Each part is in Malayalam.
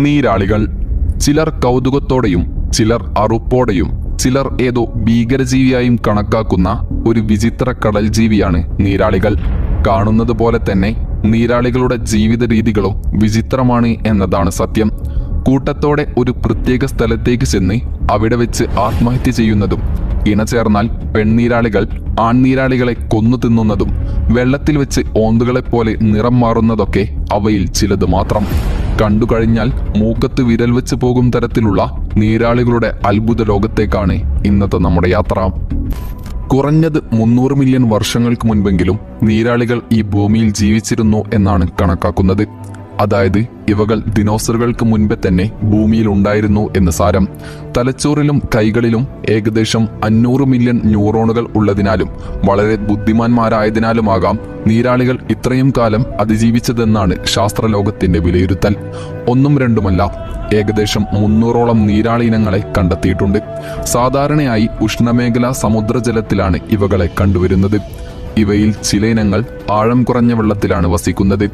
നീരാളികൾ. ചിലർ കൗതുകത്തോടെയും ചിലർ അറുപ്പോടെയും ചിലർ ഏതോ ഭീകരജീവിയായും കണക്കാക്കുന്ന ഒരു വിചിത്ര കടൽ ജീവിയാണ് നീരാളികൾ. കാണുന്നത് പോലെ തന്നെ നീരാളികളുടെ ജീവിത രീതികളും വിചിത്രമാണ് എന്നതാണ് സത്യം. കൂട്ടത്തോടെ ഒരു പ്രത്യേക സ്ഥലത്തേക്ക് ചെന്ന് അവിടെ വെച്ച് ആത്മഹത്യ ചെയ്യുന്നതും, ഇണചേർന്നാൽ പെണ്ണീരാളികൾ ആൺനീരാളികളെ കൊന്നു തിന്നുന്നതും, വെള്ളത്തിൽ വെച്ച് ഓന്തുകളെപ്പോലെ നിറം മാറുന്നതൊക്കെ അവയിൽ ചിലത് മാത്രം. കണ്ടുകഴിഞ്ഞാൽ മൂക്കത്ത് വിരൽ വെച്ച് പോകും തരത്തിലുള്ള നീരാളികളുടെ അത്ഭുത ലോകത്തേക്കാണ് ഇന്നത്തെ നമ്മുടെ യാത്ര. കുറഞ്ഞത് 300 മില്യൺ വർഷങ്ങൾക്ക് മുൻപെങ്കിലും നീരാളികൾ ഈ ഭൂമിയിൽ ജീവിച്ചിരുന്നു എന്നാണ് കണക്കാക്കുന്നത്. അതായത് ഇവകൾ ദിനോസറുകൾക്ക് മുൻപേ തന്നെ ഭൂമിയിൽ ഉണ്ടായിരുന്നു എന്ന് സാരം. തലച്ചോറിലും കൈകളിലും ഏകദേശം 500 മില്യൺ ന്യൂറോണുകൾ ഉള്ളതിനാലും വളരെ ബുദ്ധിമാന്മാരായതിനാലുമാകാം നീരാളികൾ ഇത്രയും കാലം അതിജീവിച്ചതെന്നാണ് ശാസ്ത്രലോകത്തിന്റെ വിലയിരുത്തൽ. ഒന്നും രണ്ടുമല്ല, ഏകദേശം 300ഓളം നീരാളി ഇനങ്ങളെ കണ്ടെത്തിയിട്ടുണ്ട്. സാധാരണയായി ഉഷ്ണമേഖലാ സമുദ്രജലത്തിലാണ് ഇവകളെ കണ്ടുവരുന്നത്. ഇവയിൽ ചില ഇനങ്ങൾ ആഴം കുറഞ്ഞ വെള്ളത്തിലാണ് വസിക്കുന്നത്.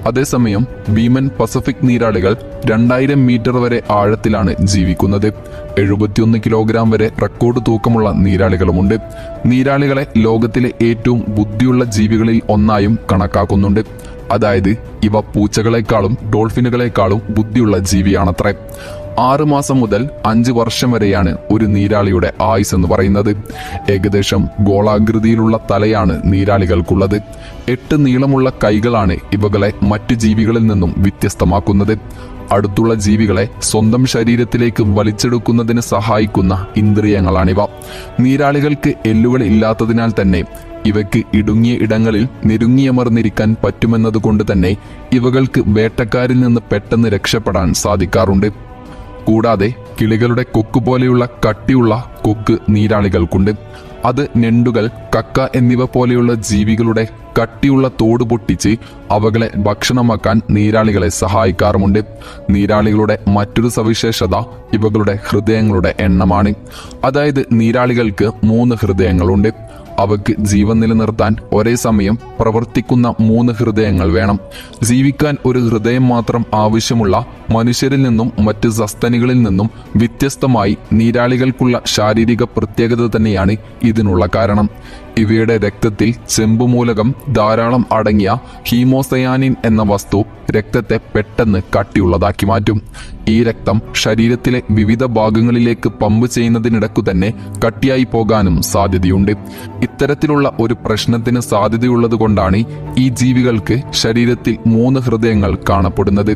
അതേസമയം ഭീമൻ പസഫിക് നീരാളികൾ 2000 മീറ്റർ വരെ ആഴത്തിലാണ് ജീവിക്കുന്നത്. 71 കിലോഗ്രാം വരെ റെക്കോർഡ് തൂക്കമുള്ള നീരാളികളുമുണ്ട്. നീരാളികളെ ലോകത്തിലെ ഏറ്റവും ബുദ്ധിയുള്ള ജീവികളിൽ ഒന്നായും കണക്കാക്കുന്നുണ്ട്. അതായത് ഇവ പൂച്ചകളെക്കാളും ഡോൾഫിനുകളെക്കാളും ബുദ്ധിയുള്ള ജീവിയാണത്രേ. 6 മാസം മുതൽ 5 വർഷം വരെയാണ് ഒരു നീരാളിയുടെ ആയുസ് എന്ന് പറയുന്നത്. ഏകദേശം ഗോളാകൃതിയിലുള്ള തലയാണ് നീരാളികൾക്കുള്ളത്. 8 നീളമുള്ള കൈകളാണ് ഇവകളെ മറ്റു ജീവികളിൽ നിന്നും വ്യത്യസ്തമാക്കുന്നത്. അടുത്തുള്ള ജീവികളെ സ്വന്തം ശരീരത്തിലേക്ക് വലിച്ചെടുക്കുന്നതിന് സഹായിക്കുന്ന ഇന്ദ്രിയങ്ങളാണിവ. നീരാളികൾക്ക് എല്ലുകൾ ഇല്ലാത്തതിനാൽ തന്നെ ഇവയ്ക്ക് ഇടുങ്ങിയ ഇടങ്ങളിൽ നെരുങ്ങിയമർന്നിരിക്കാൻ പറ്റുമെന്നതുകൊണ്ട് തന്നെ ഇവകൾക്ക് വേട്ടക്കാരിൽ നിന്ന് പെട്ടെന്ന് രക്ഷപ്പെടാൻ സാധിക്കാറുണ്ട്. കൂടാതെ കിളികളുടെ കൊക്ക് പോലെയുള്ള കട്ടിയുള്ള കൊക്ക് നീരാളികൾക്കുണ്ട്. അത് ഞണ്ടുകൾ, കക്ക എന്നിവ പോലെയുള്ള ജീവികളുടെ കട്ടിയുള്ള തോട് പൊട്ടിച്ച് അവകളെ ഭക്ഷണമാക്കാൻ നീരാളികളെ സഹായിക്കാറുമുണ്ട്. നീരാളികളുടെ മറ്റൊരു സവിശേഷത ഇവകളുടെ ഹൃദയങ്ങളുടെ എണ്ണമാണ്. അതായത് നീരാളികൾക്ക് 3 ഹൃദയങ്ങളുണ്ട്. അവയ്ക്ക് ജീവൻ നിലനിർത്താൻ ഒരേ സമയം പ്രവർത്തിക്കുന്ന 3 ഹൃദയങ്ങൾ വേണം. ജീവിക്കാൻ ഒരു ഹൃദയം മാത്രം ആവശ്യമുള്ള മനുഷ്യരിൽ നിന്നും മറ്റ് സസ്തനികളിൽ നിന്നും വ്യത്യസ്തമായി നീരാളികൾക്കുള്ള ശാരീരിക പ്രത്യേകത തന്നെയാണ് ഇതിനുള്ള കാരണം. ഇവയുടെ രക്തത്തിൽ ചെമ്പുമൂലകം ധാരാളം അടങ്ങിയ ഹീമോസയാനിൻ എന്ന വസ്തു രക്തത്തെ പെട്ടെന്ന് കട്ടിയുള്ളതാക്കി മാറ്റും. ഈ രക്തം ശരീരത്തിലെ വിവിധ ഭാഗങ്ങളിലേക്ക് പമ്പ് ചെയ്യുന്നതിനിടക്കു തന്നെ കട്ടിയായി പോകാനും സാധ്യതയുണ്ട്. ഇത്തരത്തിലുള്ള ഒരു പ്രശ്നത്തിന് സാധ്യതയുള്ളത് കൊണ്ടാണ് ഈ ജീവികൾക്ക് ശരീരത്തിൽ 3 ഹൃദയങ്ങൾ കാണപ്പെടുന്നത്.